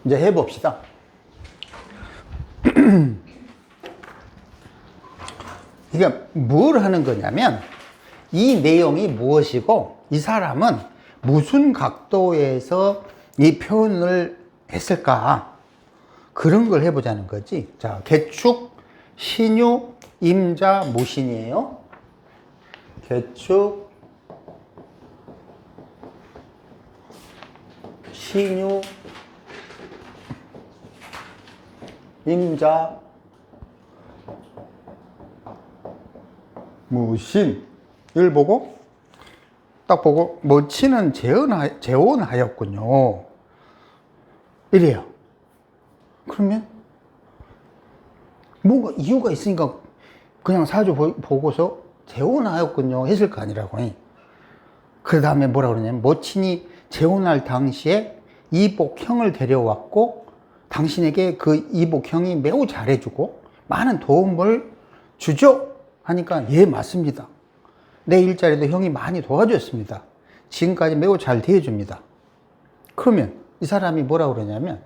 이제 해봅시다. 이게 뭘 하는 거냐면 이 내용이 무엇이고 이 사람은 무슨 각도에서 이 표현을 했을까, 그런 걸 해보자는 거지. 자, 개축, 신유, 임자, 모신이에요. 개축, 신유, 임자, 무신. 이걸 보고 딱 보고 모친은 재혼하였군요, 이래요. 그러면 뭔가 이유가 있으니까 그냥 사주 보고서 재혼하였군요 했을 거 아니라고. 그 다음에 뭐라 그러냐면 모친이 재혼할 당시에 이복형을 데려왔고 당신에게 그 이복형이 매우 잘해주고 많은 도움을 주죠 하니까 예, 맞습니다. 내 일자리도 형이 많이 도와줬습니다. 지금까지 매우 잘 대해줍니다. 그러면 이 사람이 뭐라 그러냐면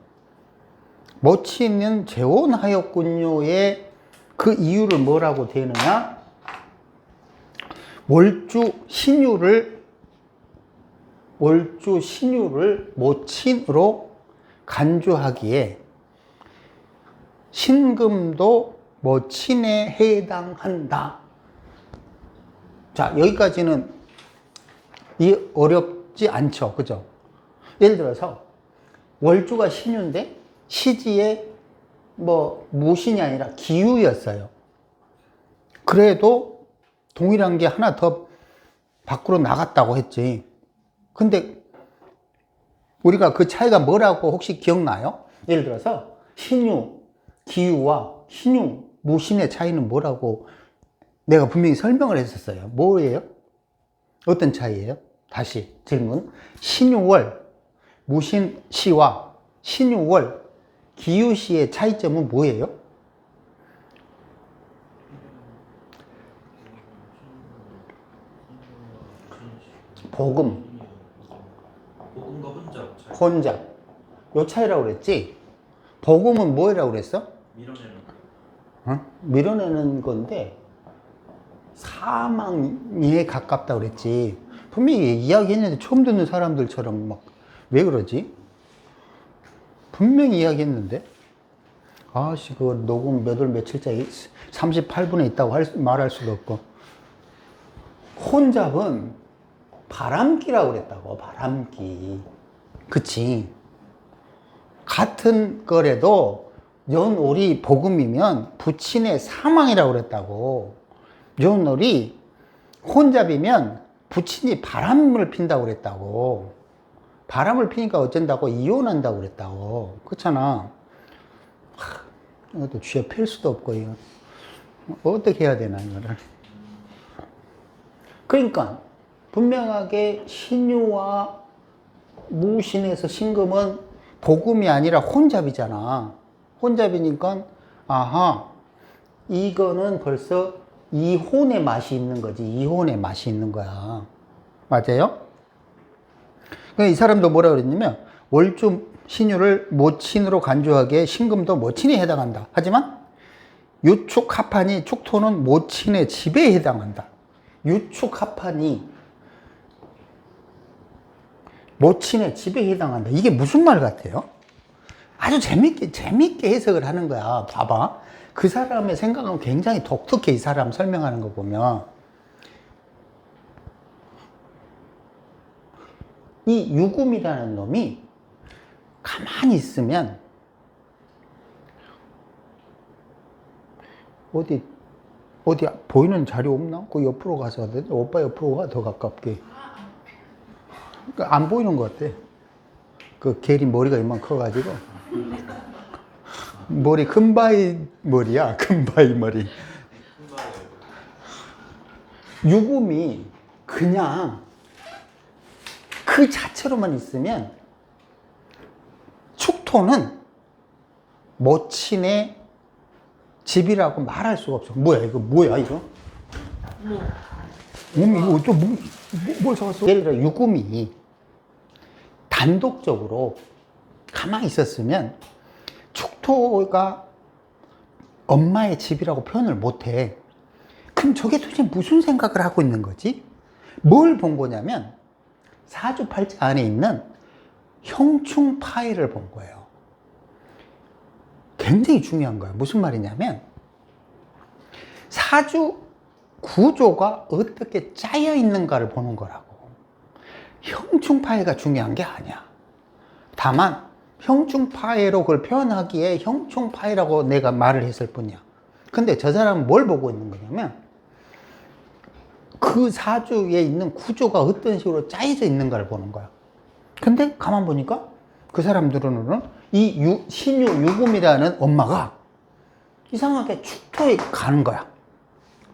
모친은 재혼하였군요의 그 이유를 뭐라고 대느냐, 월주 신유를 모친으로 간주하기에 신금도 모친에 해당한다. 자, 여기까지는 어렵지 않죠, 그죠? 예를 들어서 월주가 신유인데 시지에 뭐 무신이 아니라 기유였어요. 그래도 동일한 게 하나 더 밖으로 나갔다고 했지. 근데 우리가 그 차이가 뭐라고 혹시 기억나요? 예를 들어서 신유, 기유와 신유, 무신의 차이는 뭐라고 내가 분명히 설명을 했었어요. 뭐예요? 어떤 차이예요? 다시 질문. 신유월, 무신시와 신유월, 기유시의 차이점은 뭐예요? 복음과 혼잡. 요 차이라고 그랬지? 복음은 뭐라고 그랬어? 밀어내는 건데 사망에 가깝다고 그랬지. 분명히 이야기했는데 처음 듣는 사람들처럼 막 왜 그러지? 분명히 이야기했는데 아씨, 그거 녹음 몇 월 며칠째 38분에 있다고 말할 수도 없고. 혼잡은 바람기라고 그랬다고. 바람기. 그치? 같은 거래도 연월이 복음이면 부친의 사망이라고 그랬다고. 연월이 혼잡이면 부친이 바람을 핀다고 그랬다고. 바람을 피니까 어쩐다고? 이혼한다고 그랬다고. 그렇잖아. 이것도 쥐어 팰 수도 없고, 이거 어떻게 해야 되나, 이거를. 그러니까 분명하게 신유와 무신에서 신금은 복음이 아니라 혼잡이잖아. 혼잡이니까 아하, 이거는 벌써 이혼의 맛이 있는 거지. 이혼의 맛이 있는 거야. 맞아요? 이 사람도 뭐라 그랬냐면 월주 신유를 모친으로 간주하기에 신금도 모친에 해당한다. 하지만 유축 합한이 축토는 모친의 집에 해당한다. 유축 합한이 모친의 집에 해당한다. 이게 무슨 말 같아요? 아주 재밌게 해석을 하는 거야. 봐봐. 그 사람의 생각은 굉장히 독특해. 이 사람 설명하는 거 보면. 이 유금이라는 놈이 가만히 있으면 어디 보이는 자리 없나? 그 옆으로 가서 해야 돼. 오빠 옆으로 가, 더 가깝게. 그러니까 안 보이는 것 같아. 그 개리 머리가 이만 커가지고. 머리 금바위 머리야. 금바위 머리. 유금이 그냥 그 자체로만 있으면 축토는 모친의 집이라고 말할 수가 없어. 뭐야 이거? 뭐야 이거? 이거 또 뭘 사왔어? 예를 들어 유금이 단독적으로 가만히 있었으면 축토가 엄마의 집이라고 표현을 못해. 그럼 저게 도대체 무슨 생각을 하고 있는 거지? 뭘 본 거냐면 사주팔자 안에 있는 형충 파일을 본 거예요. 굉장히 중요한 거예요. 무슨 말이냐면 사주 구조가 어떻게 짜여 있는가를 보는 거라고. 형충 파일가 중요한 게 아니야. 다만 형충 파일로 그걸 표현하기에 형충 파일이라고 내가 말을 했을 뿐이야. 근데 저 사람은 뭘 보고 있는 거냐면 그 사주에 있는 구조가 어떤 식으로 짜여져 있는가를 보는 거야. 근데 가만 보니까 그 사람들은 이 신유 유금이라는 엄마가 이상하게 축토에 가는 거야.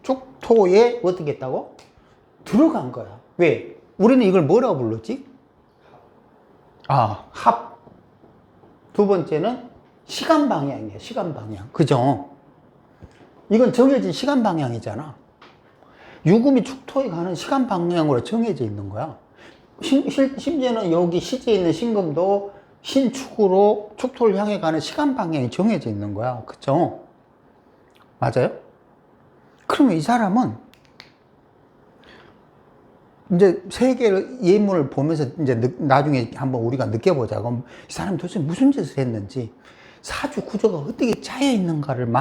축토에 어떻게 했다고? 들어간 거야. 왜? 우리는 이걸 뭐라고 불렀지? 합. 두 번째는 시간 방향이에요. 시간 방향. 그죠? 이건 정해진 시간 방향이잖아. 유금이 축토에 가는 시간 방향으로 정해져 있는 거야. 심지어는 여기 시제에 있는 신금도 신축으로 축토를 향해 가는 시간 방향이 정해져 있는 거야. 그쵸? 맞아요? 그러면 이 사람은 이제 세 개의 예문을 보면서 이제 나중에 한번 우리가 느껴보자. 그럼 이 사람이 도대체 무슨 짓을 했는지, 사주 구조가 어떻게 짜여 있는가를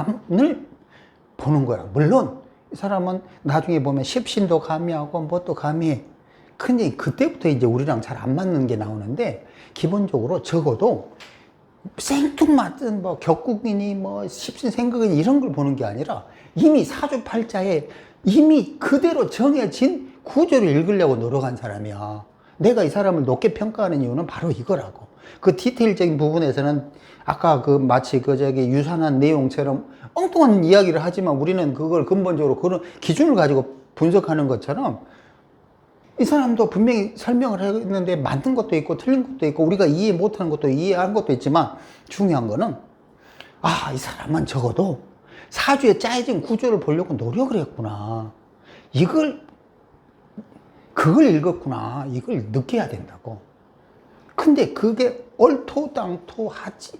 보는 거야. 물론 이 사람은 나중에 보면 십신도 가미하고 뭣도 가미해. 근데 그때부터 이제 우리랑 잘 안 맞는 게 나오는데, 기본적으로 적어도 생뚱맞은 뭐 격국이니 뭐 십신 생극이니 이런 걸 보는 게 아니라 이미 사주팔자에 이미 그대로 정해진 구조를 읽으려고 노력한 사람이야. 내가 이 사람을 높게 평가하는 이유는 바로 이거라고. 그 디테일적인 부분에서는 아까 그 마치 그 저기 유산한 내용처럼 엉뚱한 이야기를 하지만 우리는 그걸 근본적으로 그런 기준을 가지고 분석하는 것처럼 이 사람도 분명히 설명을 했는데 맞는 것도 있고 틀린 것도 있고 우리가 이해 못하는 것도 이해한 것도 있지만 중요한 거는 이 사람은 적어도 사주에 짜여진 구조를 보려고 노력을 했구나. 그걸 읽었구나. 이걸 느껴야 된다고. 근데 그게 얼토당토하지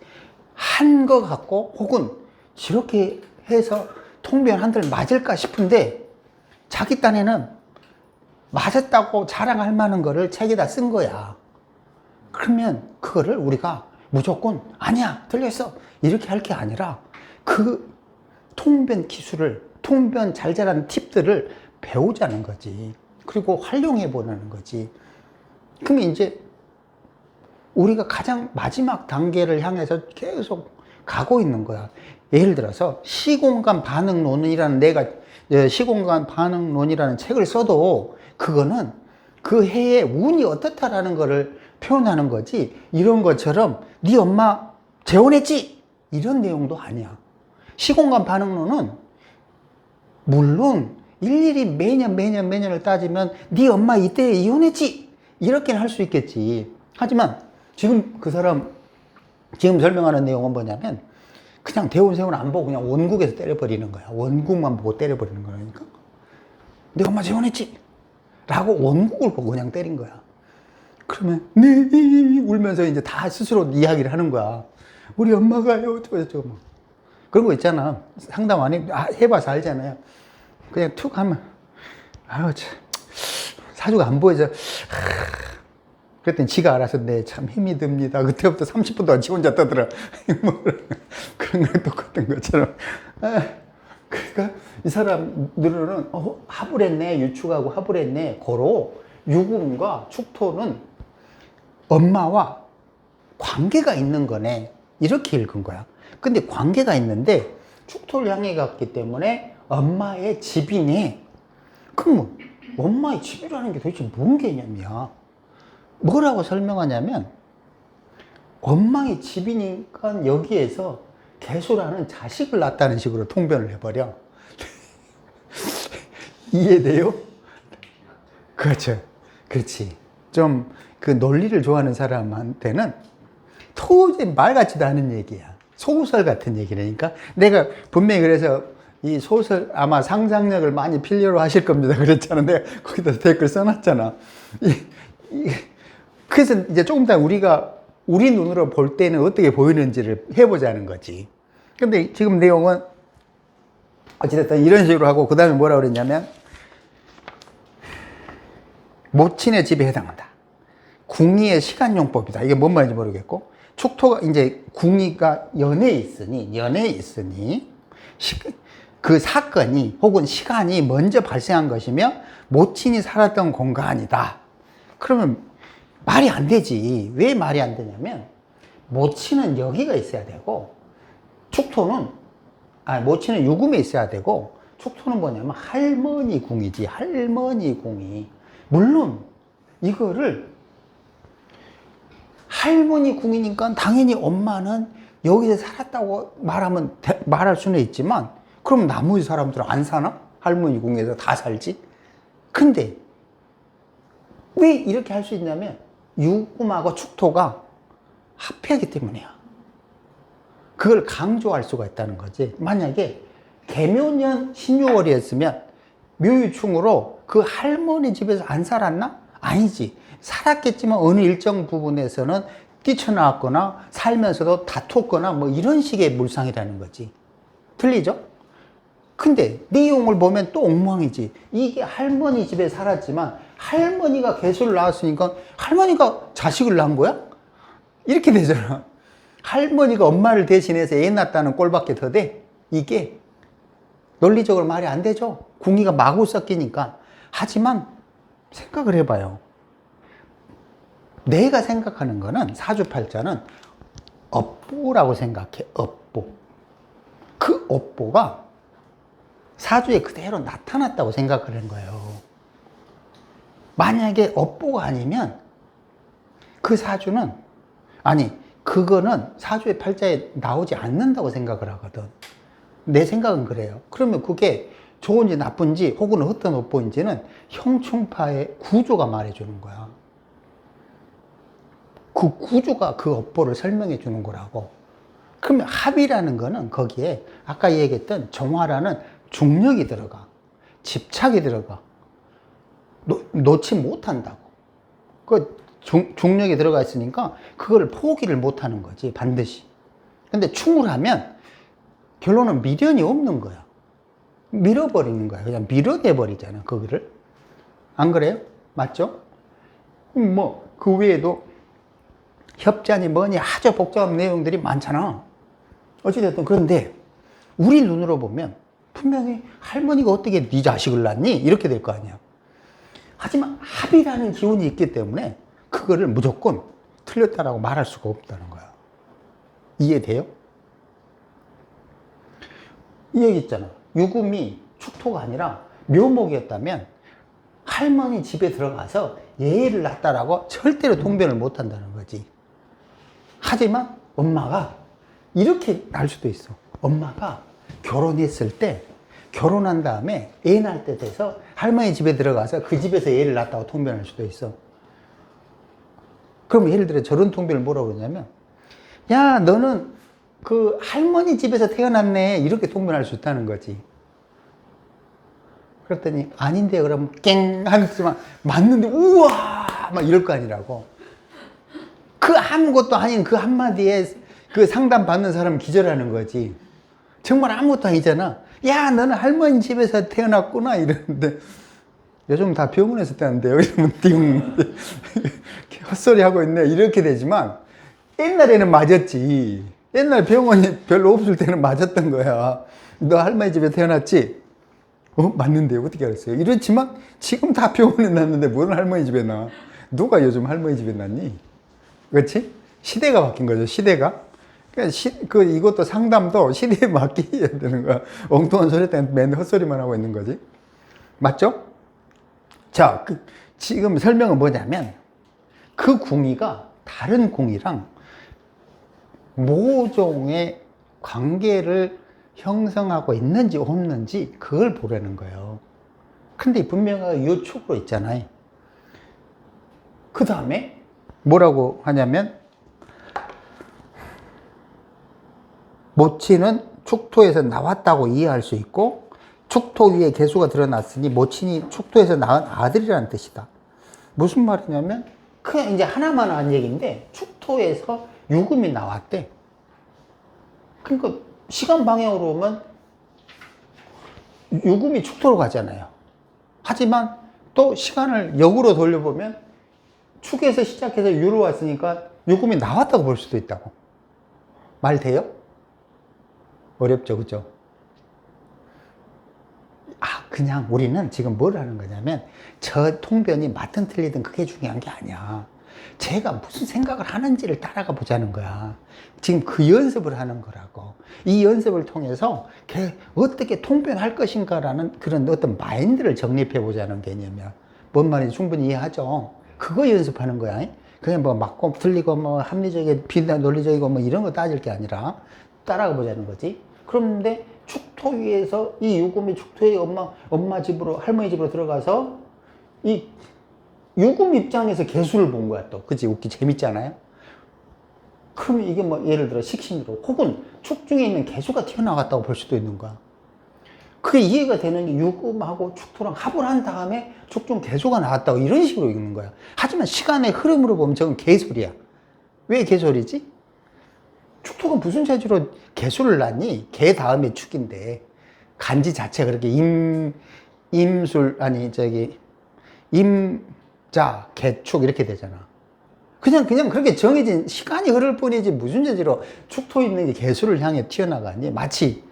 한 것 같고 혹은 저렇게 해서 통변 한들 맞을까 싶은데 자기 딴에는 맞았다고 자랑할 만한 거를 책에다 쓴 거야. 그러면 그거를 우리가 무조건 아니야 틀렸어 이렇게 할 게 아니라 그 통변 기술을, 통변 잘 자라는 팁들을 배우자는 거지. 그리고 활용해 보는 거지. 그러면 이제 우리가 가장 마지막 단계를 향해서 계속 가고 있는 거야. 예를 들어서 시공간 반응론이라는 내가 시공간 반응론이라는 책을 써도 그거는 그 해의 운이 어떻다라는 거를 표현하는 거지, 이런 것처럼 네 엄마 재혼했지 이런 내용도 아니야. 시공간 반응론은 물론 일일이 매년을 따지면 네 엄마 이때 이혼했지 이렇게는 할 수 있겠지. 하지만 지금 그 사람 지금 설명하는 내용은 뭐냐면 그냥 대운세운 안 보고 그냥 원국에서 때려버리는 거야. 원국만 보고 때려버리는 거니까 네 엄마 재혼했지 라고 원국을 보고 그냥 때린 거야. 그러면 네 울면서 이제 다 스스로 이야기를 하는 거야. 우리 엄마가요 저거 뭐 그런 거 있잖아. 상담 안 해봐서 알잖아요. 그냥 툭 하면 참 사주가 안 보여서 그랬더니 지가 알아서 네 참 힘이 듭니다. 그때부터 30분 동안 지 혼자 떠들어. 뭐 그런 거랑 똑같은 것처럼. 그러니까 이 사람들은 합을 했네, 유축하고 합을 했네. 고로 유금과 축토는 엄마와 관계가 있는 거네. 이렇게 읽은 거야. 근데 관계가 있는데 축토를 향해 갔기 때문에 엄마의 집이네. 그럼 엄마의 집이라는 게 도대체 뭔 개념이야? 뭐라고 설명하냐면 엄마의 집이니까 여기에서 개수라는 자식을 낳았다는 식으로 통변을 해버려. 이해돼요? 그렇죠. 그렇지. 좀 그 논리를 좋아하는 사람한테는 도저히 말 같지도 않은 얘기야. 소설 같은 얘기라니까. 내가 분명히 그래서 이 소설 아마 상상력을 많이 필요로 하실 겁니다. 그랬잖아. 내가 거기다 댓글 써놨잖아. 그래서 이제 조금 이따 우리 눈으로 볼 때는 어떻게 보이는지를 해보자는 거지. 근데 지금 내용은 어찌됐든 이런 식으로 하고, 그 다음에 뭐라고 그랬냐면, 모친의 집에 해당한다. 궁의의 시간용법이다. 이게 뭔 말인지 모르겠고, 축토가 이제 궁의가 연애에 있으니, 그 사건이 혹은 시간이 먼저 발생한 것이며, 모친이 살았던 공간이다. 그러면 말이 안 되지. 왜 말이 안 되냐면, 모친은 여기가 있어야 되고, 모친은 유금에 있어야 되고, 축토는 뭐냐면 할머니 궁이지. 할머니 궁이. 물론 이거를 할머니 궁이니까 당연히 엄마는 여기서 살았다고 말할 수는 있지만, 그럼 나머지 사람들은 안 사나? 할머니 궁에서 다 살지? 근데 왜 이렇게 할 수 있냐면, 유금하고 축토가 합해하기 때문이야. 그걸 강조할 수가 있다는 거지. 만약에 개묘년 신유월이었으면 묘유충으로 그 할머니 집에서 안 살았나? 아니지. 살았겠지만 어느 일정 부분에서는 뛰쳐나왔거나 살면서도 다퉜거나 뭐 이런 식의 물상이라는 거지. 틀리죠? 근데 내용을 보면 또 엉망이지. 이게 할머니 집에 살았지만 할머니가 개수를 낳았으니까 할머니가 자식을 낳은 거야? 이렇게 되잖아. 할머니가 엄마를 대신해서 애 낳았다는 꼴밖에 더 돼. 이게 논리적으로 말이 안 되죠. 궁의가 마구 섞이니까. 하지만 생각을 해봐요. 내가 생각하는 거는, 사주팔자는 업보라고 생각해. 업보. 그 업보가 사주에 그대로 나타났다고 생각하는 거예요. 만약에 업보가 아니면 그 사주는, 그거는 사주의 팔자에 나오지 않는다고 생각을 하거든. 내 생각은 그래요. 그러면 그게 좋은지 나쁜지 혹은 어떤 업보인지는 형충파의 구조가 말해주는 거야. 그 구조가 그 업보를 설명해 주는 거라고. 그러면 합이라는 거는 거기에 아까 얘기했던 정화라는 중력이 들어가. 집착이 들어가. 놓지 못한다고. 그 중력이 들어가 있으니까 그걸 포기를 못하는 거지, 반드시. 근데 충을 하면 결론은 미련이 없는 거야. 밀어버리는 거야. 그냥 밀어내버리잖아, 그거를. 안 그래요? 맞죠? 그 외에도 협자니 뭐니 아주 복잡한 내용들이 많잖아. 어찌됐든. 그런데 우리 눈으로 보면 분명히 할머니가 어떻게 네 자식을 낳니? 이렇게 될 거 아니야. 하지만 합이라는 기운이 있기 때문에 그거를 무조건 틀렸다라고 말할 수가 없다는 거야. 이해돼요? 이 얘기 있잖아. 유금이 축토가 아니라 묘목이었다면 할머니 집에 들어가서 얘를 낳았다라고 절대로 통변을 못 한다는 거지. 하지만 엄마가 이렇게 날 수도 있어. 엄마가 결혼했을 때, 결혼한 다음에 애 낳을 때 돼서 할머니 집에 들어가서 그 집에서 애를 낳았다고 통변할 수도 있어. 그럼 예를 들어 저런 통변을 뭐라고 그러냐면, 야, 너는 그 할머니 집에서 태어났네, 이렇게 통변할 수 있다는 거지. 그랬더니 아닌데, 그러면 깽 하지만 맞는데 우와 막 이럴 거 아니라고. 그 아무것도 아닌 그 한마디에 그 상담 받는 사람은 기절하는 거지. 정말 아무것도 아니잖아. 야, 너는 할머니 집에서 태어났구나 이러는데, 요즘 다 병원에서 태어났는데 여기서 띵 헛소리 하고 있네, 이렇게 되지만 옛날에는 맞았지. 옛날 병원이 별로 없을 때는 맞았던 거야. 너 할머니 집에 태어났지? 맞는데 어떻게 알았어요? 이렇지만 지금 다 병원에 났는데 뭔 할머니 집에 나? 누가 요즘 할머니 집에 났니? 그렇지? 시대가 바뀐 거죠, 시대가. 그러니까 이것도 상담도 시대에 맞게 해야 되는 거야. 엉뚱한 소리 때문에 맨날 헛소리만 하고 있는 거지. 맞죠? 자, 지금 설명은 뭐냐면, 그 궁의가 다른 궁이랑 모종의 관계를 형성하고 있는지 없는지 그걸 보라는 거예요. 근데 분명하게 요축으로 있잖아요. 그 다음에 뭐라고 하냐면, 모친은 축토에서 나왔다고 이해할 수 있고, 축토 위에 개수가 드러났으니 모친이 축토에서 낳은 아들이라는 뜻이다. 무슨 말이냐면, 그냥 이제 하나만 한 얘기인데 축토에서 유금이 나왔대. 그러니까 시간 방향으로 오면 유금이 축토로 가잖아요. 하지만 또 시간을 역으로 돌려보면 축에서 시작해서 유로 왔으니까 유금이 나왔다고 볼 수도 있다고. 말 돼요? 어렵죠, 그죠? 그냥 우리는 지금 뭘 하는 거냐면 저 통변이 맞든 틀리든 그게 중요한 게 아니야. 제가 무슨 생각을 하는지를 따라가 보자는 거야. 지금 그 연습을 하는 거라고. 이 연습을 통해서 어떻게 통변할 것인가라는 그런 어떤 마인드를 정립해 보자는 개념이야. 뭔 말인지 충분히 이해하죠? 그거 연습하는 거야. 그냥 뭐 맞고 틀리고 뭐 합리적이고 비나 논리적이고 뭐 이런 거 따질 게 아니라 따라가 보자는 거지. 그런데 축토 위에서 이 유금이 축토의 엄마 집으로, 할머니 집으로 들어가서 이 유금 입장에서 개수를 본 거야, 또. 그치? 웃기 재밌잖아요? 그러면 이게 뭐 예를 들어 식신으로 혹은 축 중에 있는 개수가 튀어나갔다고 볼 수도 있는 거야. 그게 이해가 되는 게 유금하고 축토랑 합을 한 다음에 축 중 개수가 나왔다고 이런 식으로 읽는 거야. 하지만 시간의 흐름으로 보면 저건 개소리야. 왜 개소리지? 축토가 무슨 재주로 개수를 낳니? 개 다음에 축인데 간지 자체가 그렇게 임자 개축 이렇게 되잖아. 그냥 그렇게 정해진 시간이 흐를 뿐이지 무슨 재주로 축토 있는 게 개수를 향해 튀어나가니? 마치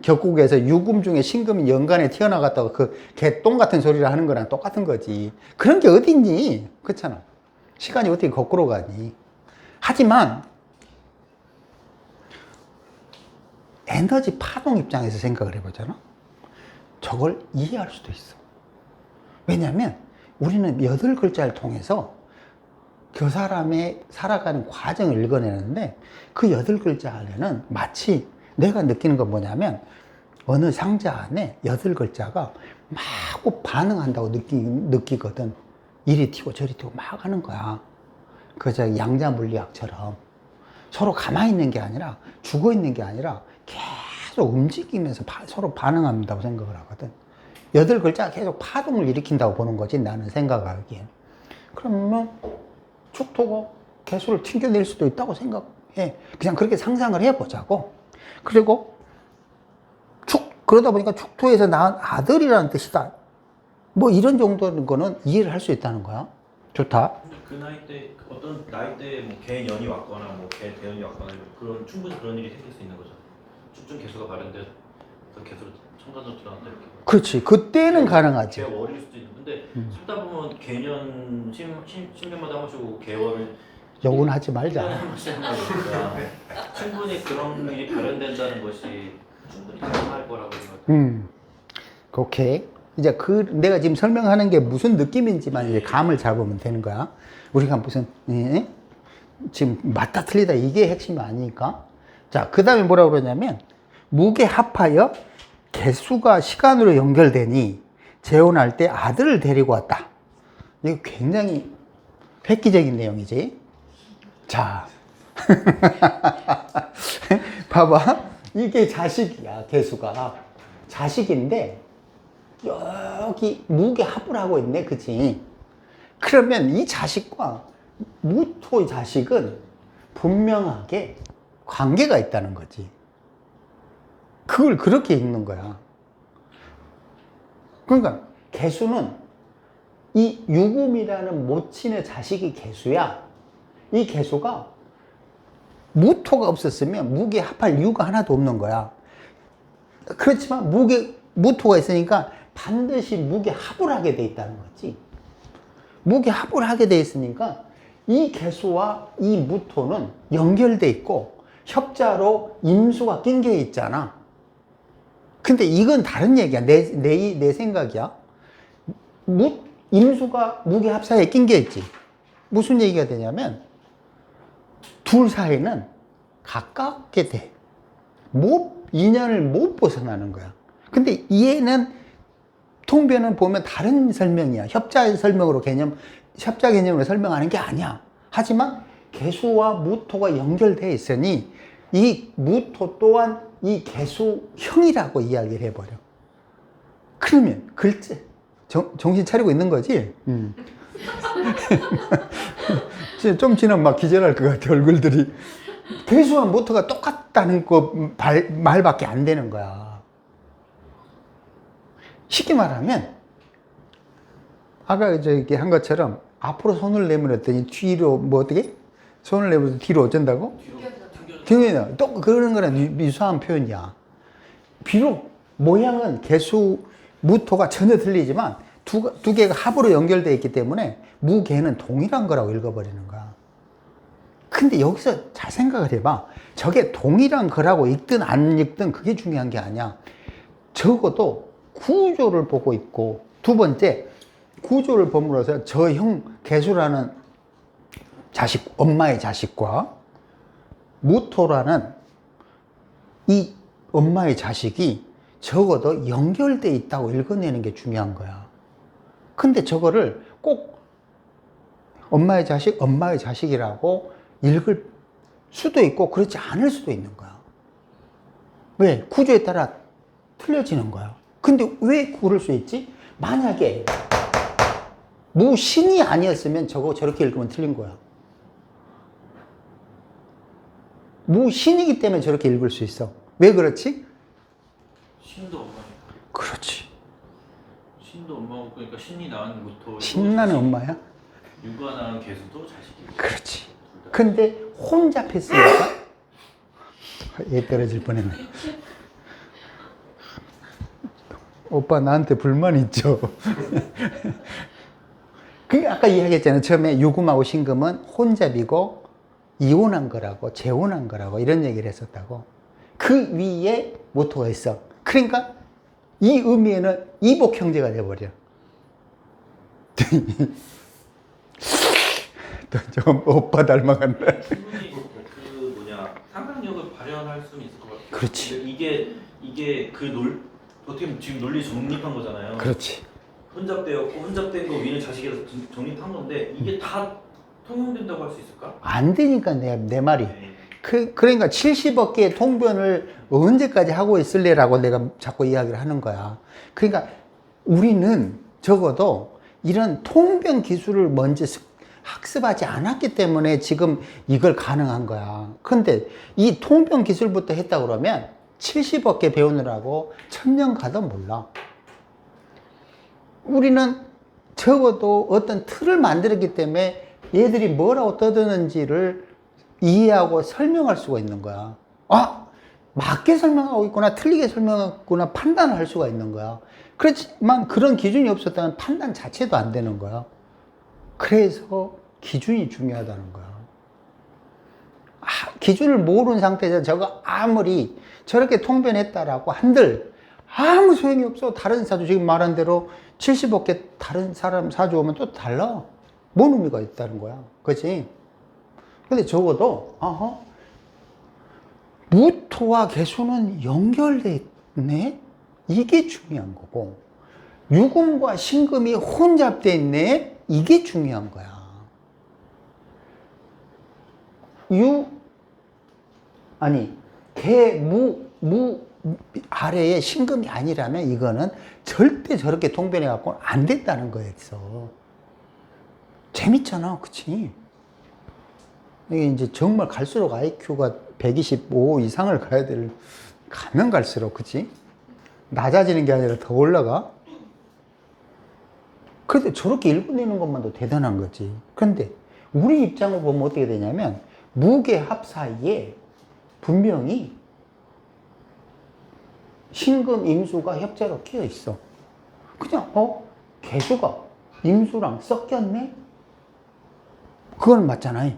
격국에서 유금 중에 신금이 연간에 튀어나갔다고 그 개똥 같은 소리를 하는 거랑 똑같은 거지. 그런 게 어디 있니? 그렇잖아. 시간이 어떻게 거꾸로 가니? 하지만 에너지 파동 입장에서 생각을 해보잖아. 저걸 이해할 수도 있어. 왜냐하면 우리는 8글자를 통해서 그 사람의 살아가는 과정을 읽어내는데 그 8글자 안에는 마치 내가 느끼는 건 뭐냐면 어느 상자 안에 8글자가 막 반응한다고 느끼거든. 이리 튀고 저리 튀고 막 하는 거야. 그저 양자 물리학처럼 서로 가만히 있는 게 아니라 죽어 있는 게 아니라 계속 움직이면서 서로 반응한다고 생각을 하거든. 8글자가 계속 파동을 일으킨다고 보는 거지, 나는 생각하기엔. 그러면 축토가 개수를 튕겨낼 수도 있다고 생각해. 그냥 그렇게 상상을 해보자고. 그리고 그러다 보니까 축토에서 낳은 아들이라는 뜻이다. 뭐 이런 정도는 거는 이해를 할 수 있다는 거야. 좋다. 그 나이 때 어떤 나이 때에 뭐 개년이 왔거나 뭐 개대년이 왔거나 그런 충분히 그런 일이 생길 수 있는 거죠. 축중 개수가 발현돼서 개수로 첨가적으로 들어간다 이렇게. 그렇지. 그때는 가능하지. 개월일 수도 있는 근데 살다 보면 개년 10년마다 한 번씩 개월을 욕은 하지 말자. 한 번씩 한다니까 충분히 그런 일이 발현된다는 것이 충분히 가능할 거라고 생각해요. 오케이. 이제 내가 지금 설명하는 게 무슨 느낌인지만 이제 감을 잡으면 되는 거야. 우리가 무슨, 지금 맞다 틀리다 이게 핵심이 아니니까. 자, 그 다음에 뭐라고 그러냐면, 무게 합하여 개수가 시간으로 연결되니 재혼할 때 아들을 데리고 왔다. 이거 굉장히 획기적인 내용이지. 자, 봐봐. 이게 자식이야, 개수가. 자식인데, 여기 무게 합을 하고 있네, 그치? 그러면 이 자식과 무토의 자식은 분명하게 관계가 있다는 거지. 그걸 그렇게 읽는 거야. 그러니까 개수는 이 유금이라는 모친의 자식이 개수야. 이 개수가 무토가 없었으면 무게 합할 이유가 하나도 없는 거야. 그렇지만 무토가 있으니까 반드시 무게 합을 하게 돼 있다는 거지. 무게 합을 하게 돼 있으니까 이 개수와 이 무토는 연결돼 있고 협자로 임수가 낑겨 있잖아. 근데 이건 다른 얘기야. 내 생각이야. 임수가 무게 합 사이에 낑겨 있지. 무슨 얘기가 되냐면 둘 사이는 가깝게 돼. 인연을 못 벗어나는 거야. 근데 얘는 통변은 보면 다른 설명이야. 협자 개념으로 설명하는 게 아니야. 하지만 개수와 무토가 연결되어 있으니 이 무토 또한 이 개수형이라고 이야기를 해버려. 그러면 정신 차리고 있는 거지? 진짜 좀 지나면 막 기절할 것 같아, 얼굴들이. 개수와 모터가 똑같다는 말밖에 안 되는 거야. 쉽게 말하면, 아까 저기 한 것처럼 앞으로 손을 내밀었더니 뒤로, 뭐 어떻게? 손을 내밀어서 뒤로 어쩐다고? 뒤로. 또 그런 거랑 유사한 표현이야. 비록 모양은 개수, 무토가 전혀 틀리지만 두 개가 합으로 연결되어 있기 때문에 무개는 동일한 거라고 읽어버리는 거야. 근데 여기서 잘 생각을 해봐. 저게 동일한 거라고 읽든 안 읽든 그게 중요한 게 아니야. 적어도 구조를 보고 있고, 두 번째, 구조를 보므로써 저 형 개수라는 자식, 엄마의 자식과 무토라는 이 엄마의 자식이 적어도 연결되어 있다고 읽어내는 게 중요한 거야. 근데 저거를 꼭 엄마의 자식, 엄마의 자식이라고 읽을 수도 있고 그렇지 않을 수도 있는 거야. 왜? 구조에 따라 틀려지는 거야. 근데 왜 그럴 수 있지? 만약에 무신이 아니었으면 저거 저렇게 읽으면 틀린 거야. 무신이기 때문에 저렇게 읽을 수 있어. 왜 그렇지? 신도 엄마니까. 그렇지. 신도 엄마고 그러니까 신이 낳은 무토. 신나는 엄마야? 유가 낳은 개수도 자식이고. 그렇지. 근데 혼잡했으니까 얘 떨어질 뻔했네. 오빠 나한테 불만 있죠? 그 아까 이야기했잖아요. 처음에 유금하고 신금은 혼잡이고 이혼한 거라고, 재혼한 거라고 이런 얘기를 했었다고. 그 위에 모토가 있어. 그러니까 이 의미에는 이복 형제가 돼버려. 저 오빠 닮아간다. 충분히 그 뭐냐 상상력을 발현할 수는 있을 것 같아요. 그렇지. 근데 이게 어떻게 보면 지금 논리 정립한 거잖아요. 그렇지. 혼잡되었고 혼잡된 거 위는 자식이라서 정립한 건데 이게 다 통용된다고 할 수 있을까? 안 되니까 내 말이. 네. 그러니까 70억 개의 통변을 언제까지 하고 있을래라고 내가 자꾸 이야기를 하는 거야. 그러니까 우리는 적어도 이런 통변 기술을 먼저 학습하지 않았기 때문에 지금 이걸 가능한 거야. 근데 이 통변 기술부터 했다 그러면 70억 개 배우느라고 1000년 가도 몰라. 우리는 적어도 어떤 틀을 만들었기 때문에 얘들이 뭐라고 떠드는지를 이해하고 설명할 수가 있는 거야. 아, 맞게 설명하고 있구나, 틀리게 설명하구나 판단을 할 수가 있는 거야. 그렇지만 그런 기준이 없었다면 판단 자체도 안 되는 거야. 그래서 기준이 중요하다는 거야. 기준을 모르는 상태에서 저거 아무리 저렇게 통변했다라고 한들 아무 소용이 없어. 다른 사주, 지금 말한 대로 70억 개 다른 사람 사주 오면 또 달라. 뭔 의미가 있다는 거야. 그치? 근데 적어도, 무토와 개수는 연결돼 있네? 이게 중요한 거고, 유금과 신금이 혼잡돼 있네? 이게 중요한 거야. 무 아래에 신금이 아니라면 이거는 절대 저렇게 통변해 갖고는 안 된다는 거였어. 재밌잖아, 그치? 이게 이제 정말 갈수록 IQ가 125 이상을 가면 갈수록, 그치? 낮아지는 게 아니라 더 올라가? 그런데 저렇게 읽어내는 것만도 대단한 거지. 그런데 우리 입장을 보면 어떻게 되냐면, 무게합 사이에 분명히 신금, 임수가 협재로 끼어 있어. 그냥, 개수가 임수랑 섞였네? 그건 맞잖아요.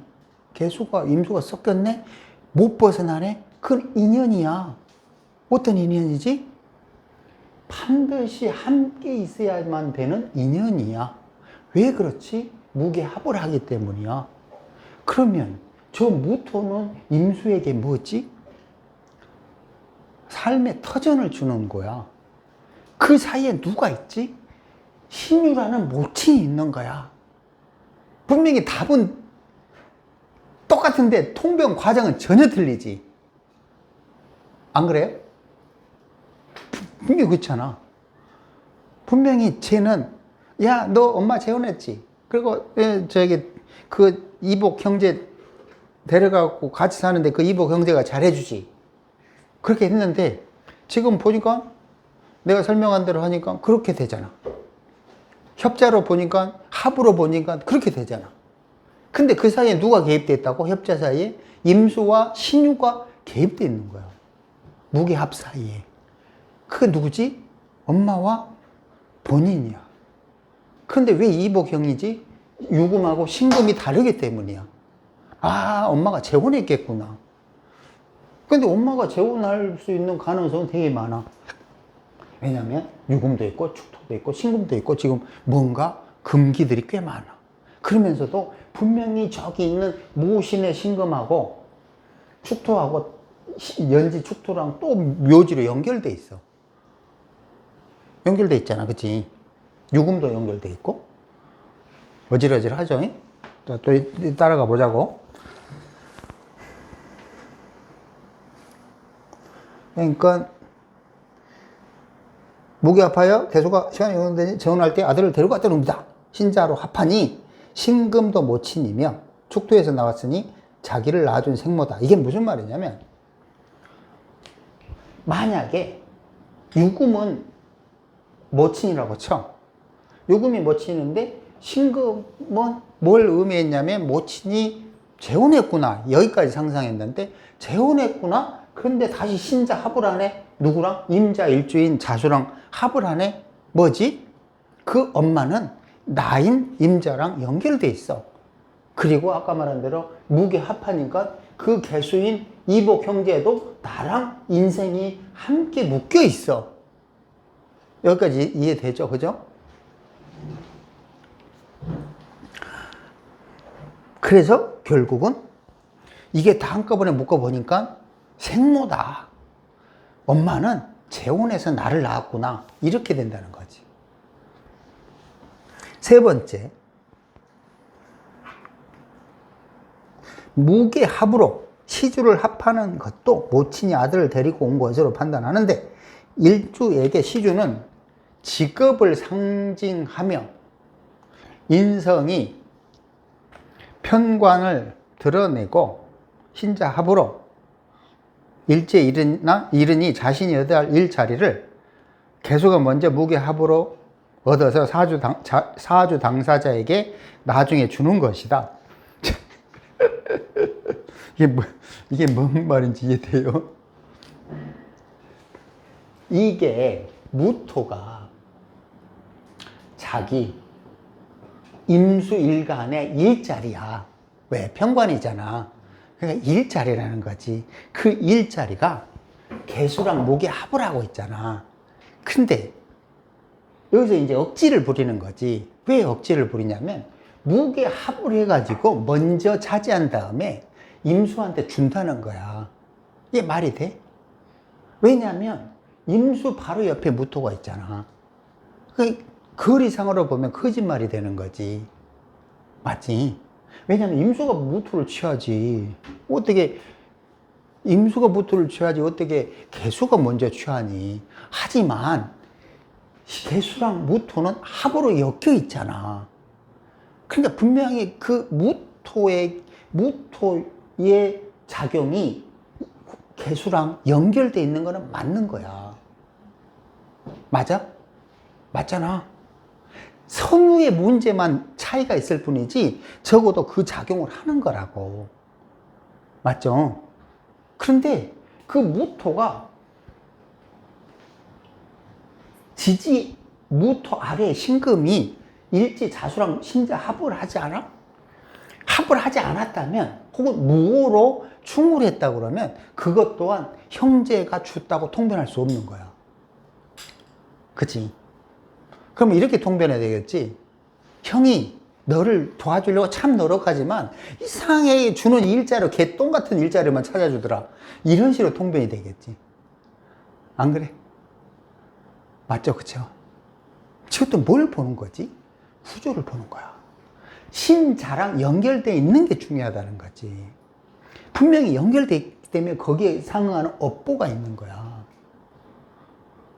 개수가, 임수가 섞였네? 못 벗어나네? 그건 인연이야. 어떤 인연이지? 반드시 함께 있어야만 되는 인연이야. 왜 그렇지? 무게합을 하기 때문이야. 그러면 저 무토는 임수에게 뭐지? 삶의 터전을 주는 거야. 그 사이에 누가 있지? 신유라는 모친이 있는 거야. 분명히 답은 똑같은데 통변 과정은 전혀 틀리지. 안 그래요? 분명히 그렇잖아. 분명히 쟤는, 야, 너 엄마 재혼했지? 그리고 그 이복 형제 데려가고 같이 사는데 그 이복 형제가 잘해주지. 그렇게 했는데 지금 보니까 내가 설명한 대로 하니까 그렇게 되잖아. 협자로 보니까 합으로 보니까 그렇게 되잖아. 근데 그 사이에 누가 개입돼 있다고? 협자 사이에 임수와 신유가 개입돼 있는 거야. 무게합 사이에. 그게 누구지? 엄마와 본인이야. 근데 왜 이복형이지? 유금하고 신금이 다르기 때문이야. 아, 엄마가 재혼했겠구나. 근데 엄마가 재혼할 수 있는 가능성은 되게 많아. 왜냐면 유금도 있고 축토도 있고 신금도 있고 지금 뭔가 금기들이 꽤 많아. 그러면서도 분명히 저기 있는 모신의 신금하고 축토하고 연지 축토랑 또 묘지로 연결돼 있어. 연결돼 있잖아, 그치? 유금도 연결돼 있고 어질어질하죠? 자, 또 따라가 보자고. 그러니까 무게합하여 개수가 시간이 영원되니 재혼할 때 아들을 데리고 갔다 옵니다. 신자로 합하니 신금도 모친이며 축토에서 나왔으니 자기를 낳아준 생모다. 이게 무슨 말이냐면 만약에 유금은 모친이라고 쳐. 유금이 모친인데 신금은 뭘 의미했냐면 모친이 재혼했구나. 여기까지 상상했는데 재혼했구나. 그런데 다시 신자 합을 하네. 누구랑? 임자 일주인 자수랑 합을 하네. 뭐지? 그 엄마는 나인 임자랑 연결돼 있어. 그리고 아까 말한 대로 무게 합하니까 그 개수인 이복 형제도 나랑 인생이 함께 묶여 있어. 여기까지 이해되죠? 그죠? 그래서 결국은 이게 다 한꺼번에 묶어보니까 생모다. 엄마는 재혼해서 나를 낳았구나. 이렇게 된다는 거지. 세 번째, 무게합으로 시주를 합하는 것도 모친이 아들을 데리고 온 것으로 판단하는데 일주에게 시주는 직업을 상징하며 인성이 편관을 드러내고 신자합으로 일제 이르니 자신이 얻어야 할 일자리를 개수가 먼저 무게합으로 얻어서 사주 당사자에게 나중에 주는 것이다. 이게 뭔 말인지 이해돼요? 이게 무토가 자기 임수일간의 일자리야. 왜? 편관이잖아. 그러니까 일자리라는 거지. 그 일자리가 개수랑 목에 합을 하고 있잖아. 근데 여기서 이제 억지를 부리는 거지. 왜 억지를 부리냐면 무게 합을 해가지고 먼저 차지한 다음에 임수한테 준다는 거야. 이게 말이 돼? 왜냐면 임수 바로 옆에 무토가 있잖아. 그 거리상으로 보면 거짓말이 되는 거지. 맞지? 왜냐면 임수가 무토를 취하지. 어떻게 임수가 무토를 취하지 어떻게 개수가 먼저 취하니. 하지만 개수랑 무토는 합으로 엮여 있잖아. 그러니까 분명히 그 무토의 작용이 개수랑 연결되어 있는 거는 맞는 거야. 맞아? 맞잖아. 선우의 문제만 차이가 있을 뿐이지 적어도 그 작용을 하는 거라고. 맞죠? 그런데 그 무토가 지지 무토 아래 신금이 일지 자수랑 신자 합을 하지 않아? 합을 하지 않았다면 혹은 무호로 충을 했다 그러면 그것 또한 형제가 줬다고 통변할 수 없는 거야. 그치? 그럼 이렇게 통변해야 되겠지. 형이 너를 도와주려고 참 노력하지만 이상하게 주는 일자로 개똥 같은 일자리만 찾아주더라. 이런 식으로 통변이 되겠지. 안 그래? 맞죠? 그쵸? 지금도 뭘 보는 거지? 후조를 보는 거야. 신자랑 연결되어 있는 게 중요하다는 거지. 분명히 연결되어 있기 때문에 거기에 상응하는 업보가 있는 거야.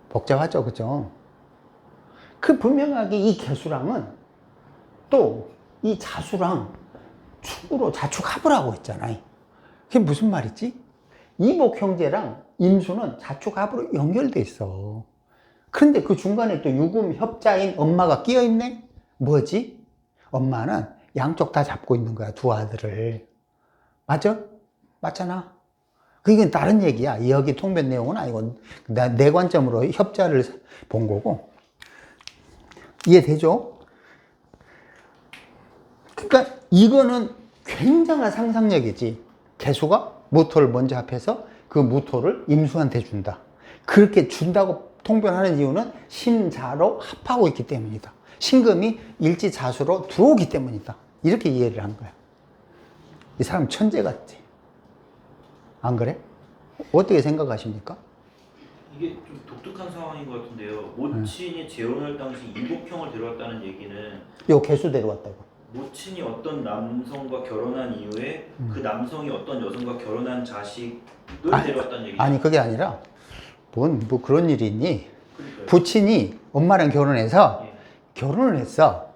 복잡하죠? 그죠? 그 분명하게 이 개수랑은 또 이 자수랑 축으로 자축합을 하고 있잖아요. 그게 무슨 말이지? 이복 형제랑 임수는 자축합으로 연결돼 있어. 그런데 그 중간에 또 유금 협자인 엄마가 끼어 있네? 뭐지? 엄마는 양쪽 다 잡고 있는 거야, 두 아들을. 맞아? 맞잖아. 그게 다른 얘기야. 여기 통변 내용은 아니고 내 관점으로 협자를 본 거고. 이해되죠? 그러니까 이거는 굉장한 상상력이지. 개수가 무토를 먼저 합해서 그 무토를 임수한테 준다. 그렇게 준다고 통변하는 이유는 신자로 합하고 있기 때문이다. 신금이 일지자수로 들어오기 때문이다. 이렇게 이해를 한 거야. 이 사람 천재 같지? 안 그래? 어떻게 생각하십니까? 이게 좀 독특한 상황인 것 같은데요. 모친이 재혼할 당시 이복형을 데려왔다는 얘기는 요 개수 데려왔다고. 모친이 어떤 남성과 결혼한 이후에 그 남성이 어떤 여성과 결혼한 자식을 데려왔다는 얘기죠. 아니 그게 아니라 뭐 그런 일이 있니? 그러니까요. 부친이 엄마랑 결혼해서 예. 결혼을 했어.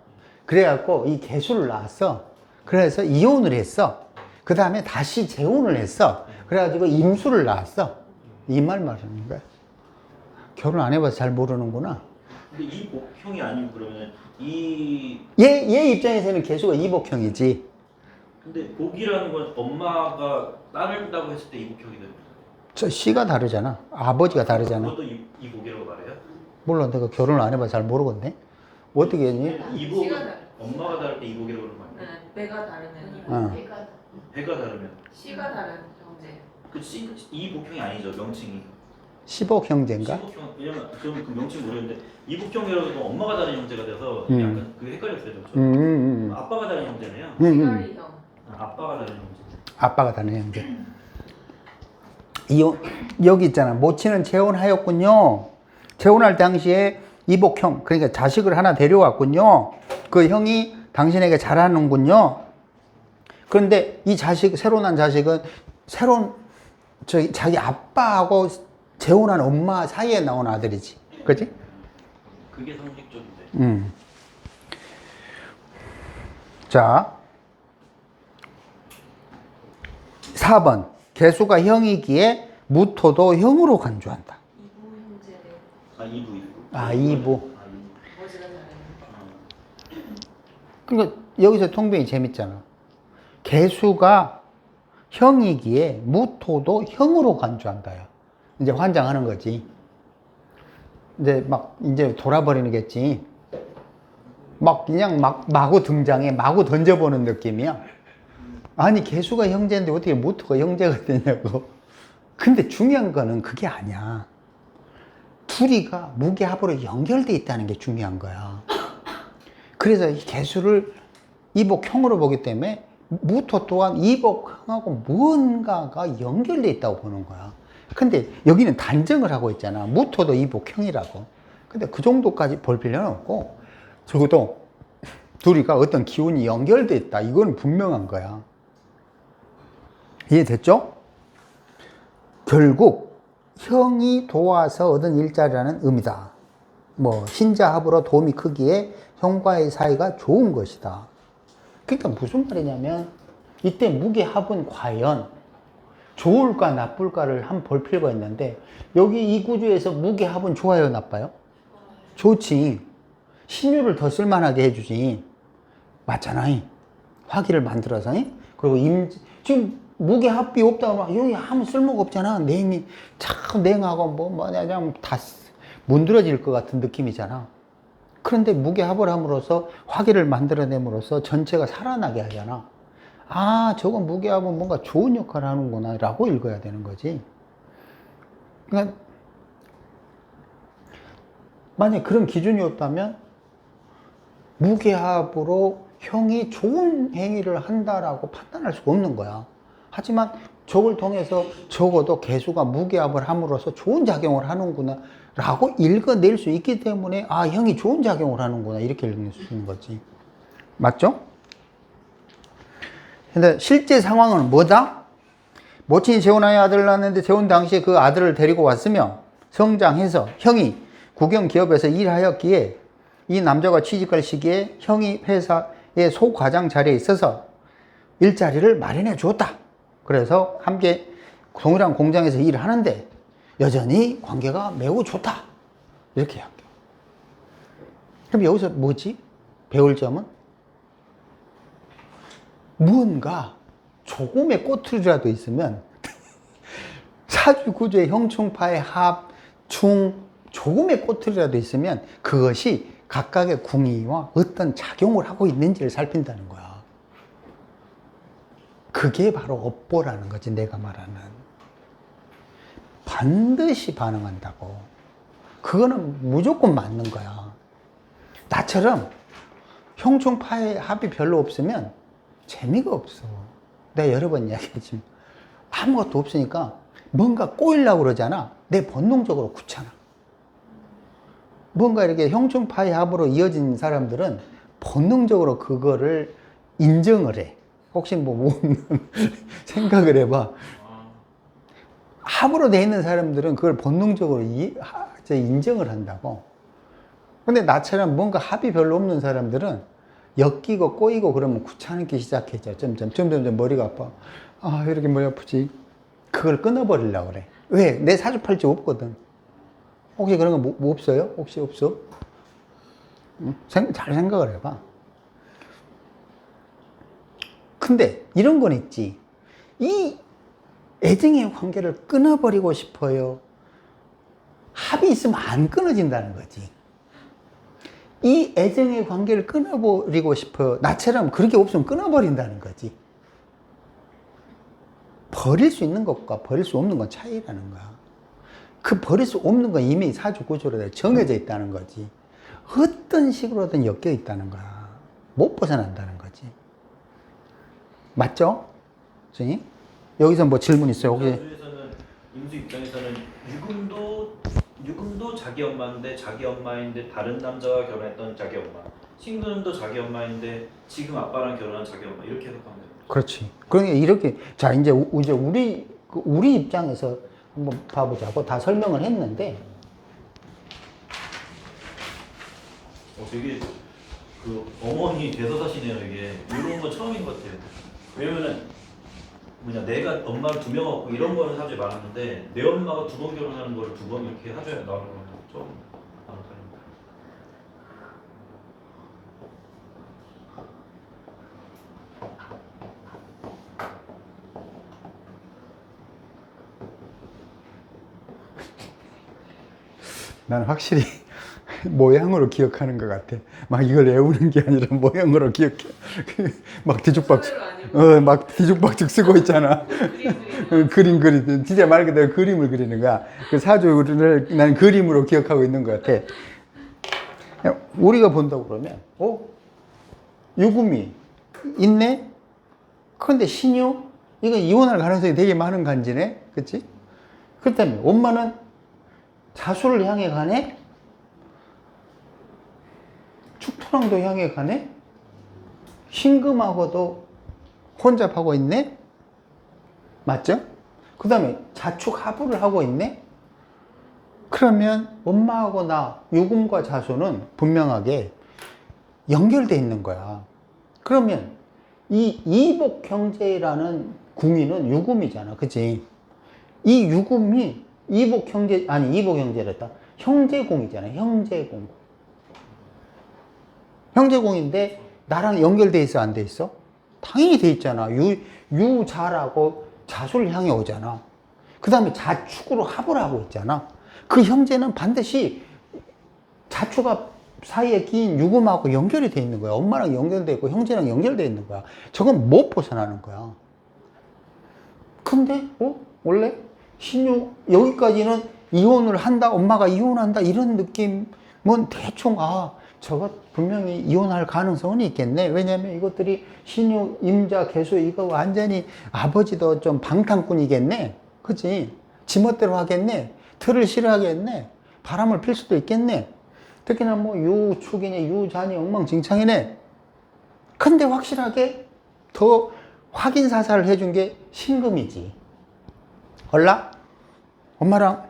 그래갖고 이 개수를 낳았어. 그래서 이혼을 했어. 그 다음에 다시 재혼을 했어. 그래가지고 임수를 낳았어. 이 말 말하는 거야. 결혼 안 해봐서 잘 모르는구나. 근데 이복형이 아니고 그러면 얘 입장에서는 개수가 이복형이지. 근데 복이라는 건 엄마가 딸을 둔다고 했을 때 이복형이 됩니다. 저 씨가 다르잖아. 아버지가 다르잖아. 그것도 이복이라고 말해요? 몰라, 내가 결혼을 안 해봐서 잘 모르겠네. 어떻게 했니? 이복 씨가 다르- 엄마가 다를 때 이복이라고 그러는 거 아니에요? 네, 배가 다르면 어. 배가 다르면 씨가 다른 형제. 그 이복형이 아니죠 명칭이. 10억 형제인가? 이복형 왜냐면 저는 그 명칭 모르는데 이복형이라고 해도 엄마가 다른 형제가 돼서 음. 약간 그게 헷갈렸어요. 저. 아빠가 다른 형제네요. 씨가리 형. 아빠가 다른 형제. 아빠가 다른 형제. 여기 있잖아. 모친은 재혼하였군요. 재혼할 당시에 이복형, 그러니까 자식을 하나 데려왔군요. 그 형이 당신에게 잘하는군요. 그런데 이 자식, 새로 난 자식은 자기 아빠하고 재혼한 엄마 사이에 나온 아들이지. 그렇지? 그게 상식적인데. 자, 4번. 개수가 형이기에 무토도 형으로 간주한다. 이부 형제래. 아 이부. 아버지가 다른. 그러니까 여기서 통변이 재밌잖아. 개수가 형이기에 무토도 형으로 간주한다요. 이제 환장하는 거지. 이제 돌아버리겠지. 그냥 마구 등장해. 마구 던져보는 느낌이야. 아니, 개수가 형제인데 어떻게 무토가 형제가 되냐고. 근데 중요한 거는 그게 아니야. 둘이가 무게합으로 연결돼 있다는 게 중요한 거야. 그래서 이 개수를 이복형으로 보기 때문에 무토 또한 이복형하고 무언가가 연결돼 있다고 보는 거야. 근데 여기는 단정을 하고 있잖아. 무토도 이복형이라고. 근데 그 정도까지 볼 필요는 없고, 적어도 둘이가 어떤 기운이 연결돼 있다. 이건 분명한 거야. 이해됐죠? 결국 형이 도와서 얻은 일자리라는 의미다. 신자합으로 도움이 크기에 형과의 사이가 좋은 것이다. 그러니까 무슨 말이냐면 이때 무게합은 과연 좋을까 나쁠까를 한번 볼 필요가 있는데, 여기 이 구조에서 무게합은 좋아요 나빠요? 좋지. 신유를 더 쓸만하게 해주지. 맞잖아. 화기를 만들어서. 그리고 지금 무게합이 없다고 하면 여기 아무 쓸모가 없잖아. 냉이 참 냉하고 그냥 다 문드러질 것 같은 느낌이잖아. 그런데 무게합을 함으로써 화기를 만들어냄으로써 전체가 살아나게 하잖아. 아, 저건 무게합은 뭔가 좋은 역할을 하는구나 라고 읽어야 되는 거지. 그러니까 만약에 그런 기준이 없다면 무게합으로 형이 좋은 행위를 한다라고 판단할 수가 없는 거야. 하지만 저걸 통해서 적어도 개수가 무게합을 함으로써 좋은 작용을 하는구나 라고 읽어낼 수 있기 때문에 아, 형이 좋은 작용을 하는구나 이렇게 읽을 수 있는 거지. 맞죠? 근데 실제 상황은 뭐다? 모친이 재혼하여 아들을 낳았는데 재혼 당시에 그 아들을 데리고 왔으며 성장해서 형이 국영 기업에서 일하였기에 이 남자가 취직할 시기에 형이 회사에 소과장 자리에 있어서 일자리를 마련해 주었다. 그래서 함께 동일한 공장에서 일을 하는데 여전히 관계가 매우 좋다. 이렇게 할게요. 그럼 여기서 뭐지? 배울 점은 무언가 조금의 꼬투리라도 있으면 사주 구조의 형충파의 합, 충, 조금의 꼬투리라도 있으면 그것이 각각의 궁이와 어떤 작용을 하고 있는지를 살핀다는 거야. 그게 바로 업보라는 거지, 내가 말하는. 반드시 반응한다고. 그거는 무조건 맞는 거야. 나처럼 형충파의 합이 별로 없으면 재미가 없어. 내가 여러 번 이야기했지만 아무것도 없으니까 뭔가 꼬이려고 그러잖아. 내 본능적으로 귀찮아. 뭔가 이렇게 형충파의 합으로 이어진 사람들은 본능적으로 그거를 인정을 해. 혹시 뭐 생각을 해봐. 합으로 돼 있는 사람들은 그걸 본능적으로 인정을 한다고. 근데 나처럼 뭔가 합이 별로 없는 사람들은 엮이고 꼬이고 그러면 귀찮기 시작해져. 점점 머리가 아파. 아, 이렇게 머리 아프지. 그걸 끊어버리려고 그래. 왜? 내 사주팔찌 없거든. 혹시 그런 거 뭐 없어요? 혹시 없어? 잘 생각을 해봐. 근데 이런 건 있지. 이 애정의 관계를 끊어버리고 싶어요. 합이 있으면 안 끊어진다는 거지. 이 애정의 관계를 끊어버리고 싶어요. 나처럼 그렇게 없으면 끊어버린다는 거지. 버릴 수 있는 것과 버릴 수 없는 건 차이라는 거야. 그 버릴 수 없는 건 이미 사주 구조로 정해져 있다는 거지. 어떤 식으로든 엮여 있다는 거야. 못 벗어난다는 거지. 맞죠? 선생님? 여기서 뭐 질문 있어요? 혹시? 사주에서는 임수 입장에서는 유금도 자기 엄마인데 자기 엄마인데 다른 남자와 결혼했던 자기 엄마. 신금도 자기 엄마인데 지금 아빠랑 결혼한 자기 엄마. 이렇게 해석하면 돼요. 그렇지. 그러니까 이렇게, 자, 이제 우리 입장에서 한번 봐보자고 다 설명을 했는데. 되게 그 어머니 대서사시네요. 이게 이런 건 처음인 것 같아요. 왜냐면은 내가 엄마를 2명 얻고 이런 거는 사주에 많았는데 내 엄마가 2번 결혼하는 거를 2번 이렇게 사주에 나오는 건 처음 나온 사람입니다. 나는 확실히 모양으로 기억하는 것 같아. 막 이걸 외우는 게 아니라 모양으로 기억해. 막 뒤죽박죽, 막 뒤죽박죽 쓰고 있잖아. 그림 그리, 진짜 말 그대로 그림을 그리는 거야. 그 사주를 나는 그림으로 기억하고 있는 것 같아. 우리가 본다고 그러면, 유금이 있네? 그런데 신유? 이거 이혼할 가능성이 되게 많은 간지네? 그치? 그렇다면, 엄마는 자수를 향해 가네? 축토랑도 향해 가네? 신금하고도 혼잡하고 있네? 맞죠? 그 다음에 자축하부를 하고 있네? 그러면 엄마하고 나, 유금과 자수는 분명하게 연결되어 있는 거야. 그러면 이 이복형제라는 궁위는 유금이잖아. 그치? 이 유금이 이복형제랬다. 형제궁이잖아. 형제궁. 형제궁인데 나랑 연결돼 있어, 안 돼 있어? 당연히 돼 있잖아. 유자라고 자수를 향해 오잖아. 그 다음에 자축으로 합을 하고 있잖아. 그 형제는 반드시 자축합 사이에 낀 유금하고 연결이 돼 있는 거야. 엄마랑 연결돼 있고 형제랑 연결돼 있는 거야. 저건 못 벗어나는 거야. 근데 원래 신유 여기까지는 이혼을 한다, 엄마가 이혼한다 이런 느낌은 대충 저거 분명히 이혼할 가능성은 있겠네. 왜냐면 이것들이 신유, 임자, 계수 이거 완전히 아버지도 좀 방탕꾼이겠네. 그치? 지멋대로 하겠네. 틀을 싫어하겠네. 바람을 필 수도 있겠네. 특히나 뭐 유축이니 유자니 엉망진창이네. 근데 확실하게 더 확인 사살을 해준 게 신금이지. 얼라? 엄마랑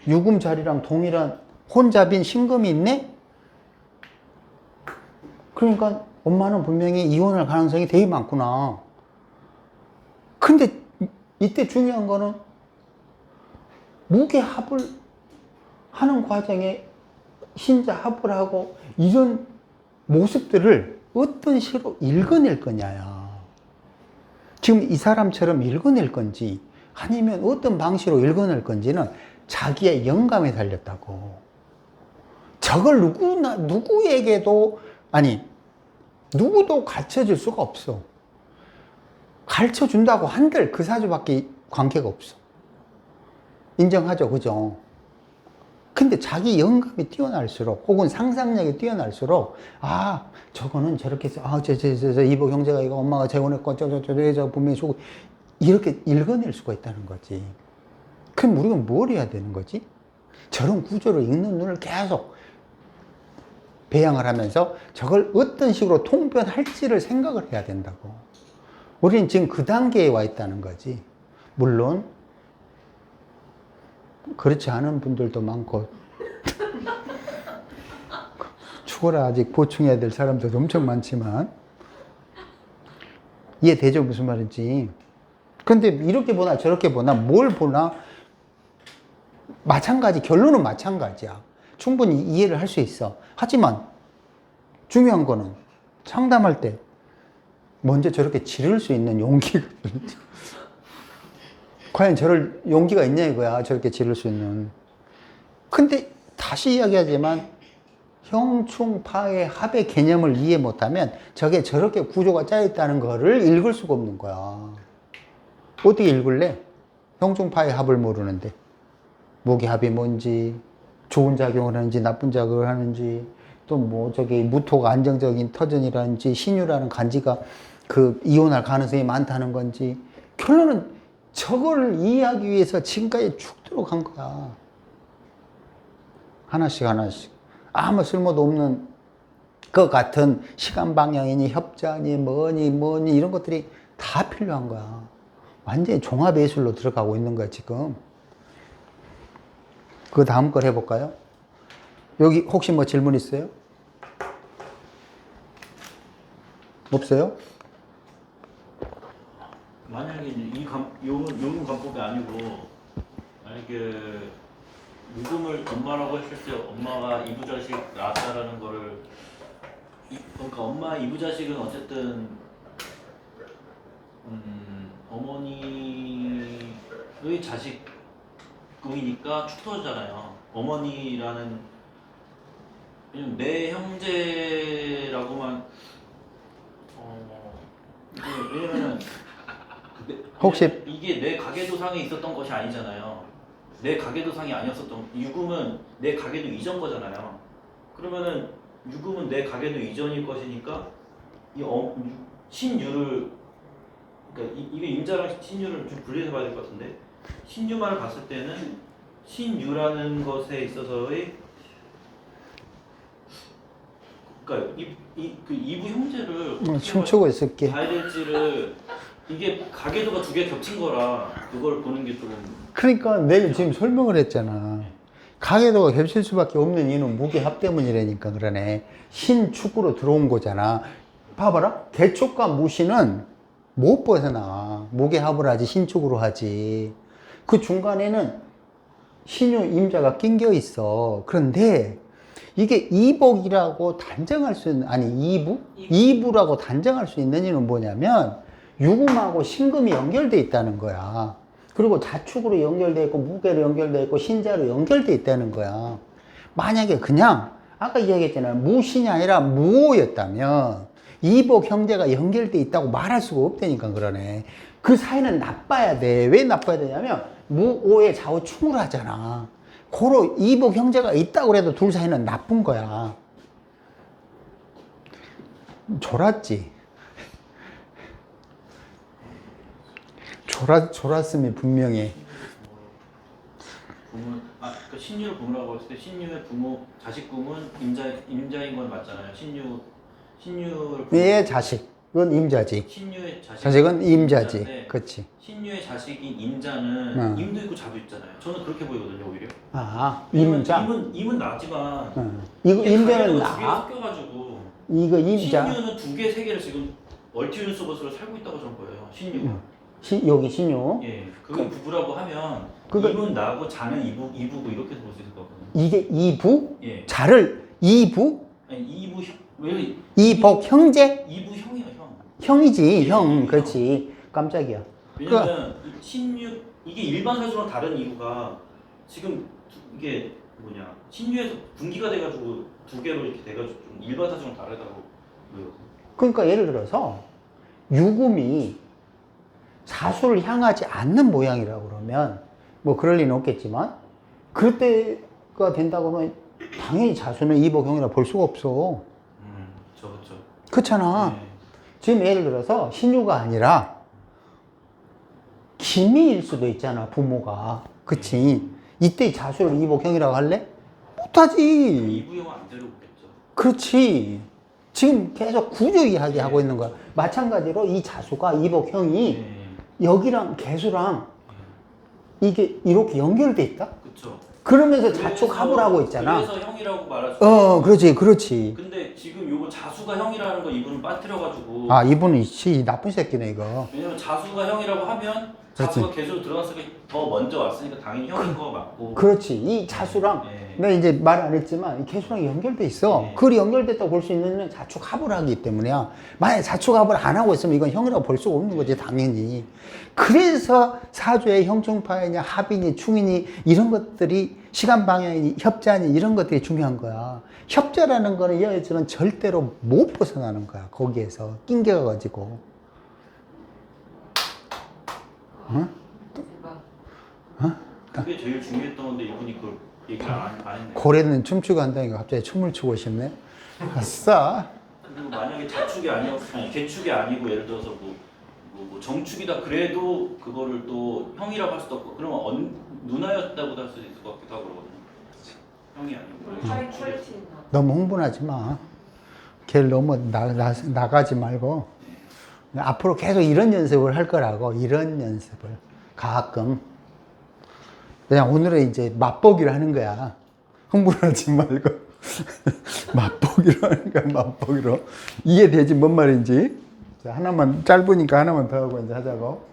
유금 자리랑 동일한 혼잡인 신금이 있네? 그러니까 엄마는 분명히 이혼할 가능성이 되게 많구나. 근데 이때 중요한 거는 무게합을 하는 과정에 신자 합을 하고 이런 모습들을 어떤 식으로 읽어낼 거냐야. 지금 이 사람처럼 읽어낼 건지 아니면 어떤 방식으로 읽어낼 건지는 자기의 영감에 달렸다고. 저걸 누구에게도, 아니, 누구도 가르쳐 줄 수가 없어. 가르쳐 준다고 한들 그 사주밖에 관계가 없어. 인정하죠, 그죠? 근데 자기 영감이 뛰어날수록 혹은 상상력이 뛰어날수록 아 저거는 저렇게 해서 저 이복 형제가 이거 엄마가 재혼했고 저 분명히 속고 이렇게 읽어낼 수가 있다는 거지. 그럼 우리가 뭘 해야 되는 거지? 저런 구조를 읽는 눈을 계속 배양을 하면서 저걸 어떤 식으로 통변할지를 생각을 해야 된다고. 우리는 지금 그 단계에 와 있다는 거지. 물론 그렇지 않은 분들도 많고 죽어라 아직 보충해야 될 사람들도 엄청 많지만 이해되죠? 무슨 말인지. 근데 이렇게 보나 저렇게 보나 뭘 보나 마찬가지, 결론은 마찬가지야. 충분히 이해를 할 수 있어. 하지만 중요한 거는 상담할 때 먼저 저렇게 지를 수 있는 용기가 과연 저럴 용기가 있냐 이거야. 저렇게 지를 수 있는. 근데 다시 이야기하지만 형충파의 합의 개념을 이해 못하면 저게 저렇게 구조가 짜여있다는 거를 읽을 수가 없는 거야. 어떻게 읽을래? 형충파의 합을 모르는데 무기합이 뭔지, 좋은 작용을 하는지 나쁜 작용을 하는지, 또 뭐 저기 무토가 안정적인 터전이라는지 신유라는 간지가 그 이혼할 가능성이 많다는 건지, 결론은 저걸 이해하기 위해서 지금까지 쭉 들어간 거야. 하나씩 하나씩. 아무 쓸모도 없는 것 같은 시간 방향이니 협자니 뭐니 이런 것들이 다 필요한 거야. 완전히 종합 예술로 들어가고 있는 거야 지금. 그 다음 걸 해볼까요? 여기 혹시 뭐 질문 있어요? 없어요? 만약에 이 요금 간법이 아니고 만약에 유금을 엄마라고 했을 때 엄마가 이부자식 낳았다라는 거를 그러니까 엄마 이부자식은 어쨌든 어머니의 자식이니까 축토잖아요. 어머니라는 왜냐면 내 형제라고만 왜냐면은 혹시 이게 내 가계도상에 있었던 것이 아니잖아요. 내 가계도상이 아니었었던 유금은 내 가계도 이전 거잖아요. 그러면은 유금은 내 가계도 이전일 것이니까 이 신유를 그러니까 이게 임자랑 신유를 좀 분리해서 봐야 될 것 같은데 신유만을 봤을 때는 신유라는 것에 있어서의 그러니까 그 이부 형제를 춤추고 있을게. 봐야 될지를 이게 가계도가 두 개 겹친 거라 그걸 보는 게 조금 그러니까 내가 지금 설명을 했잖아. 가계도가 겹칠 수밖에 없는 이유는 무게합 때문이라니까 그러네. 신축으로 들어온 거잖아. 봐봐라. 개축과 무신은 못 벗어나. 무게합을 하지 신축으로 하지. 그 중간에는 신유 임자가 낑겨 있어. 그런데 이게 이복이라고 단정할 수 있는, 아니 이부라고 단정할 수 있는 이유는 뭐냐면 유금하고 신금이 연결돼 있다는 거야. 그리고 자축으로 연결돼 있고 무게로 연결돼 있고 신자로 연결돼 있다는 거야. 만약에 그냥 아까 이야기했잖아요. 무신이 아니라 무오였다면 이복 형제가 연결돼 있다고 말할 수가 없다니까 그러네. 그 사이는 나빠야 돼. 왜 나빠야 되냐면 무오의 좌우충을 하잖아. 고로 이복 형제가 있다고 해도 둘 사이는 나쁜 거야. 졸았지. 졸았음이 분명히. 부모 그러니까 신유를 부모라고 했을 때 신유의 부모 자식 꿈은 임자인 건 맞잖아요. 신유를 얘 자식은 임자지. 신유의 자식은 임자지. 그렇지. 신유의 자식인 임자는 임도 있고 자도 있잖아요. 저는 그렇게 보이거든요, 오히려. 아, 임자. 임은 나지만 이거 임자는 두 나. 개가 섞여가지고 이거 임자. 신유는 2개, 3개를 지금 얼티윤소버스로 살고 있다고 저는 거예요. 신유가. 여기 신유. 예, 그게 부부라고 하면 그거- 이분 나고 자는 이부고 이렇게 볼 수 있을 것 같거든요. 이게 이부? 예, 자를 이부? 아니 이부 왜 이복 형제? 이부 형이야 형. 형이지 예, 형. 형. 그렇지. 깜짝이야. 왜냐면 신유 이게 일반 사주랑 다른 이유가 지금 이게 뭐냐 신유에서 분기가 돼가지고 2개로 이렇게 돼가지고 좀 일반 사주랑 다르다고 보여요. 그러니까 예를 들어서 유금이 사수를 향하지 않는 모양이라고 그러면 뭐 그럴 리는 없겠지만 그럴 때가 된다고 하면 당연히 자수는 이복형이라 볼 수가 없어. 그렇죠. 그렇잖아. 네. 지금 예를 들어서 신유가 아니라 기미일 수도 있잖아, 부모가. 그치? 이때 자수를 이복형이라고 할래? 못하지. 이부 형은 안 데려오겠죠. 그렇지. 지금 계속 구조이하게 하고 있는 거야. 마찬가지로 이 자수가 이복형이 네. 여기랑 개수랑 이게 이렇게 연결돼 있다? 그렇죠. 그러면서 자축합을 하고 있잖아. 그래서 형이라고 말할 수. 그렇지, 그렇지. 근데 지금 요거 자수가 형이라는 거 이분은 빠뜨려가지고. 아, 이분은 이 나쁜 새끼네, 이거. 왜냐면 자수가 형이라고 하면 그렇지. 자수가 계속 들어갔으니까 더 먼저 왔으니까 당연히 형인 거 맞고. 그렇지. 이 자수랑, 네. 내가 이제 말 안 했지만, 이 개수랑 연결돼 있어. 네. 그리 연결됐다고 볼 수 있는 건 자축합을 하기 때문이야. 만약에 자축합을 안 하고 있으면 이건 형이라고 볼 수가 없는 거지, 당연히. 그래서 사주의 형충파이냐, 합이니, 충이니, 이런 것들이 시간 방향이니, 협자니, 이런 것들이 중요한 거야. 협자라는 거는 이 여자는 절대로 못 벗어나는 거야, 거기에서. 낑겨가지고. 응? 대박. 그게 제일 중요했던 건데 이분이 그걸 얘기를 안 했네. 고래는 춤추고 한다니까 갑자기 춤을 추고 싶네. 아싸. 그리고 만약에 자축이 아니 개축이 아니고 예를 들어서 뭐 정축이다 그래도 그거를 또 형이라고 할 수도 없고 그러면 누나였다고도 할 수도 있을 것 같기도 하고 그러거든요. 형이 아니고. 하이 퀄리티 있나? 너무 흥분하지 마. 걔를 너무 나가지 말고. 앞으로 계속 이런 연습을 할 거라고. 이런 연습을. 가끔. 그냥 오늘은 이제 맛보기를 하는 거야. 흥분하지 말고. 맛보기로 하는 거야, 맛보기로. 이해되지, 뭔 말인지. 자, 하나만, 짧으니까 하나만 더 하고 이제 하자고.